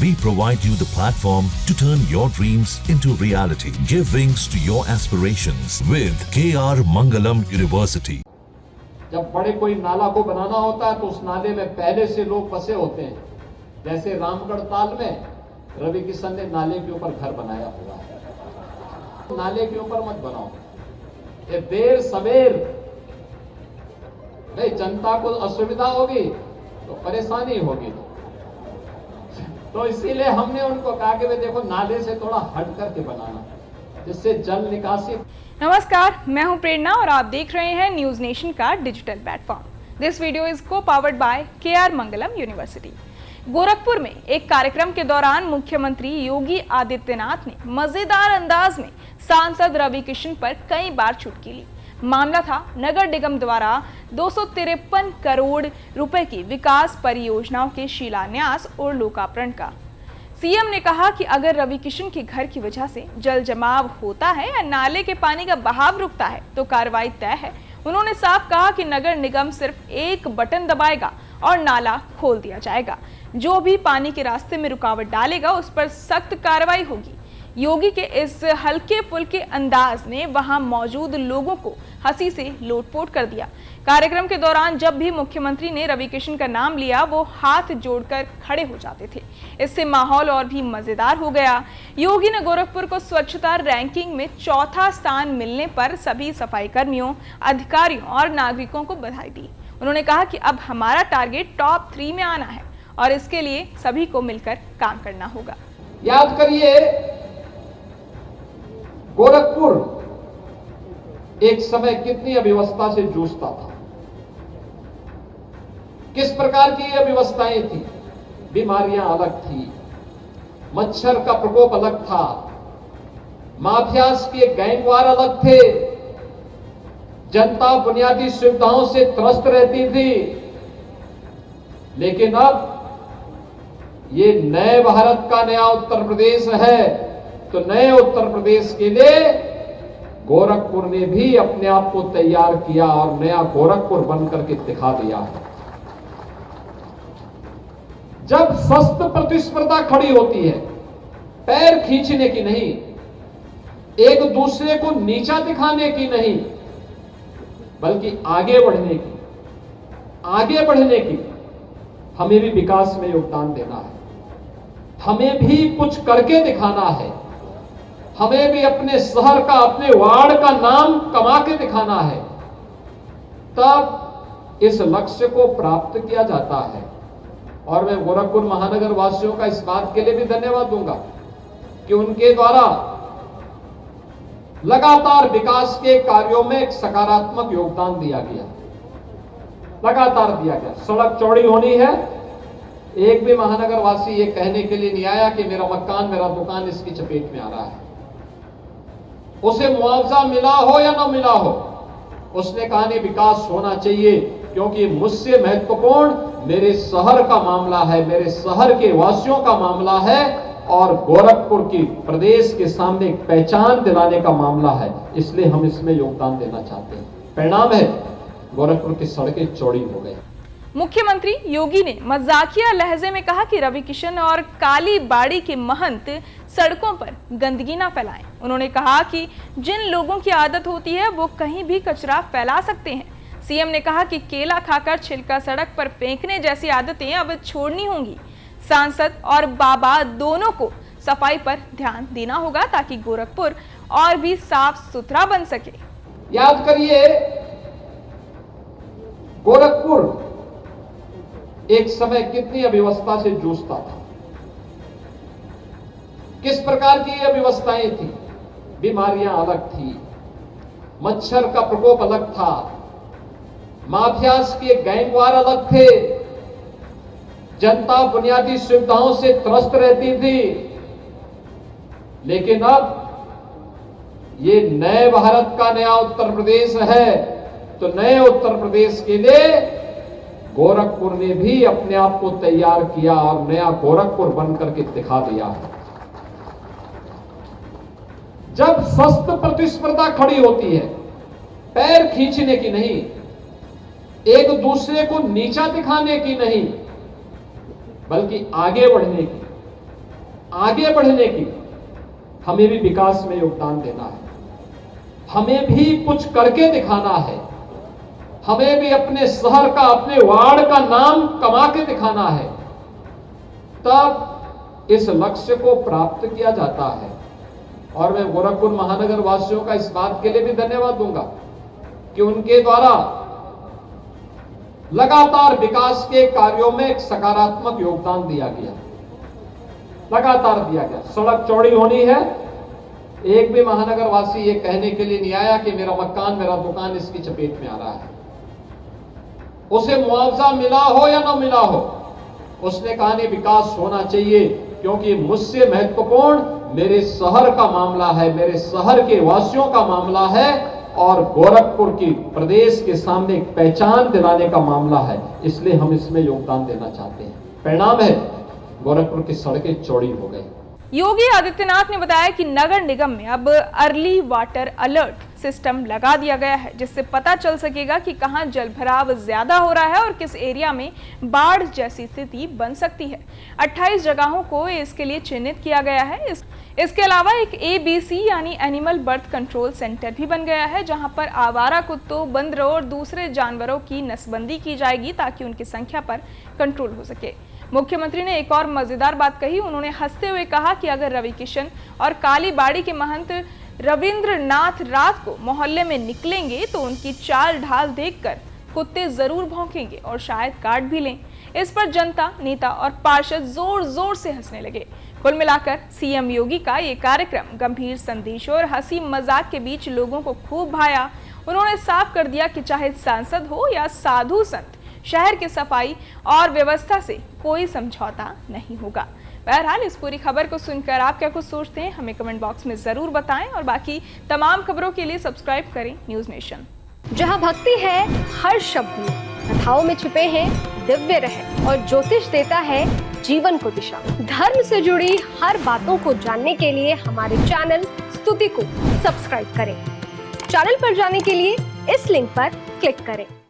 We provide you the platform to turn your dreams into reality. Give wings to your aspirations with KR Mangalam University. जब बड़े कोई नाला को बनाना होता है तो उस नाले में पहले से लोग बसे होते हैं। जैसे रामगढ़ ताल में रवि किशन ने नाले के ऊपर घर बनाया हुआ है। नाले के ऊपर मत बनाओ, ये देर सवेर नहीं, जनता को असुविधा होगी तो परेशानी होगी। तो इसीलिए हमने उनको कहा कि वे देखो नाले से थोड़ा हट करके बनाना, जिससे जल निकासी। नमस्कार, मैं हूं प्रेरणा और आप देख रहे हैं न्यूज नेशन का digital platform. This video is co powered by KR Mangalam university. Gorakhpur में एक कार्यक्रम के दौरान मुख्यमंत्री योगी आदित्यनाथ ने मजेदार अंदाज में सांसद रवि किशन पर कई बार चुटकी ली। मामला था नगर निगम द्वारा 253 करोड़ रुपए की विकास परियोजनाओं के शिलान्यास और लोकार्पण का। सीएम ने कहा कि अगर रवि किशन के घर की वजह से जल जमाव होता है या नाले के पानी का बहाव रुकता है तो कार्रवाई तय है। उन्होंने साफ कहा कि नगर निगम सिर्फ एक बटन दबाएगा और नाला खोल दिया जाएगा। जो भी पानी के रास्ते में रुकावट डालेगा उस पर सख्त कार्रवाई होगी। योगी के इस हल्के फुल्के अंदाज ने वहां मौजूद लोगों को हंसी से लोटपोट कर दिया। कार्यक्रम के दौरान जब भी मुख्यमंत्री ने रवि किशन का नाम लिया वो हाथ जोड़कर खड़े हो जाते थे। इससे माहौल और भी मजेदार हो गया। योगी ने गोरखपुर को स्वच्छता रैंकिंग में चौथा स्थान मिलने पर सभी सफाई कर्मियों, अधिकारियों और नागरिकों को बधाई दी। उन्होंने कहा कि अब हमारा टारगेट टॉप 3 में आना है और इसके लिए सभी को मिलकर काम करना होगा। याद करिए, गोरखपुर एक समय कितनी अव्यवस्था से जूझता था, किस प्रकार की अव्यवस्थाएं थी। बीमारियां अलग थी, मच्छर का प्रकोप अलग था, माफियाज के गैंगवार अलग थे, जनता बुनियादी सुविधाओं से त्रस्त रहती थी। लेकिन अब ये नए भारत का नया उत्तर प्रदेश है, तो नए उत्तर प्रदेश के लिए गोरखपुर ने भी अपने आप को तैयार किया और नया गोरखपुर बनकर के दिखा दिया है। जब सख्त प्रतिस्पर्धा खड़ी होती है, पैर खींचने की नहीं, एक दूसरे को नीचा दिखाने की नहीं, बल्कि आगे बढ़ने की, हमें भी विकास में योगदान देना है, हमें भी कुछ करके दिखाना है, हमें भी अपने शहर का, अपने वार्ड का नाम कमा के दिखाना है, तब इस लक्ष्य को प्राप्त किया जाता है। और मैं गोरखपुर महानगर वासियों का इस बात के लिए भी धन्यवाद दूंगा कि उनके द्वारा लगातार विकास के कार्यों में एक सकारात्मक योगदान दिया गया, लगातार दिया गया। सड़क चौड़ी होनी है, एक भी महानगर वासी ये कहने के लिए नहीं आया कि मेरा मकान, मेरा दुकान इसकी चपेट में आ रहा है। उसे मुआवजा मिला हो या ना मिला हो, उसने कहा नहीं, विकास होना चाहिए, क्योंकि मुझसे महत्वपूर्ण मेरे शहर का मामला है, मेरे शहर के वासियों का मामला है और गोरखपुर की प्रदेश के सामने एक पहचान दिलाने का मामला है। इसलिए हम इसमें योगदान देना चाहते हैं। परिणाम है, गोरखपुर की सड़कें चौड़ी हो गई। मुख्यमंत्री योगी ने मजाकिया लहजे में कहा कि रवि किशन और काली बाड़ी के महंत सड़कों पर गंदगी ना फैलाएं। उन्होंने कहा कि जिन लोगों की आदत होती है वो कहीं भी कचरा फैला सकते हैं। सीएम ने कहा कि केला खाकर छिलका सड़क पर फेंकने जैसी आदतें अब छोड़नी होंगी। सांसद और बाबा दोनों को सफाई पर ध्यान देना होगा ताकि गोरखपुर और भी साफ सुथरा बन सके। याद करिए, गोरखपुर एक समय कितनी अव्यवस्था से जूझता था, किस प्रकार की अव्यवस्थाएं थी। बीमारियां अलग थी, मच्छर का प्रकोप अलग था, माफियाज के गैंगवार अलग थे, जनता बुनियादी सुविधाओं से त्रस्त रहती थी। लेकिन अब ये नए भारत का नया उत्तर प्रदेश है, तो नए उत्तर प्रदेश के लिए गोरखपुर ने भी अपने आप को तैयार किया और नया गोरखपुर बनकर के दिखा दिया है। जब सख्त प्रतिस्पर्धा खड़ी होती है, पैर खींचने की नहीं, एक दूसरे को नीचा दिखाने की नहीं, बल्कि आगे बढ़ने की, आगे बढ़ने की, हमें भी विकास में योगदान देना है, हमें भी कुछ करके दिखाना है, हमें भी अपने शहर का, अपने वार्ड का नाम कमा के दिखाना है, तब इस लक्ष्य को प्राप्त किया जाता है। और मैं गोरखपुर महानगर वासियों का इस बात के लिए भी धन्यवाद दूंगा कि उनके द्वारा लगातार विकास के कार्यों में एक सकारात्मक योगदान दिया गया, लगातार दिया गया। सड़क चौड़ी होनी है, एक भी महानगर वासी ये कहने के लिए नहीं आया कि मेरा मकान, मेरा दुकान इसकी चपेट में आ रहा है। उसे मुआवजा मिला हो या ना मिला हो, उसने कहा नहीं, विकास होना चाहिए, क्योंकि मुझसे महत्वपूर्ण मेरे शहर का मामला है, मेरे शहर के वासियों का मामला है, और गोरखपुर की प्रदेश के सामने एक पहचान दिलाने का मामला है, इसलिए हम इसमें योगदान देना चाहते हैं। परिणाम है, गोरखपुर की सड़कें चौड़ी हो गई। योगी आदित्यनाथ ने बताया कि नगर निगम में अब अर्ली वाटर अलर्ट सिस्टम लगा दिया गया है, जिससे पता चल सकेगा कि कहां जलभराव ज्यादा हो रहा है और किस एरिया में बाढ़ जैसी स्थिति बन सकती है। 28 जगहों को इसके लिए चिन्हित किया गया है। इसके अलावा एक ABC यानी एनिमल बर्थ कंट्रोल सेंटर भी बन गया है, जहां पर आवारा कुत्तों, बंदरों और दूसरे जानवरों की नसबंदी की जाएगी ताकि उनकी संख्या पर कंट्रोल हो सके। मुख्यमंत्री ने एक और मजेदार बात कही। उन्होंने हंसते हुए कहा कि अगर रवि किशन और कालीबाड़ी के महंत रविंद्रनाथ रात को मोहल्ले में निकलेंगे तो उनकी चाल ढाल देखकर कुत्ते जरूर भौंकेंगे और शायद काट भी लें। इस पर जनता, नेता और पार्षद जोर जोर से हंसने लगे। कुल मिलाकर सीएम योगी का ये कार्यक्रम गंभीर संदेशों और हंसी मजाक के बीच लोगों को खूब भाया। उन्होंने साफ कर दिया कि चाहे सांसद हो या साधु संत, शहर की सफाई और व्यवस्था से कोई समझौता नहीं होगा। बहरहाल इस पूरी खबर को सुनकर आप क्या कुछ सोचते हैं, हमें कमेंट बॉक्स में जरूर बताएं और बाकी तमाम खबरों के लिए सब्सक्राइब करें न्यूज नेशन। जहां भक्ति है हर शब्द में, कथाओं में छुपे हैं दिव्य रहस्य और ज्योतिष देता है जीवन को दिशा। धर्म से जुड़ी हर बातों को जानने के लिए हमारे चैनल स्तुति को सब्सक्राइब करें। चैनल पर जाने के लिए इस लिंक पर क्लिक करें।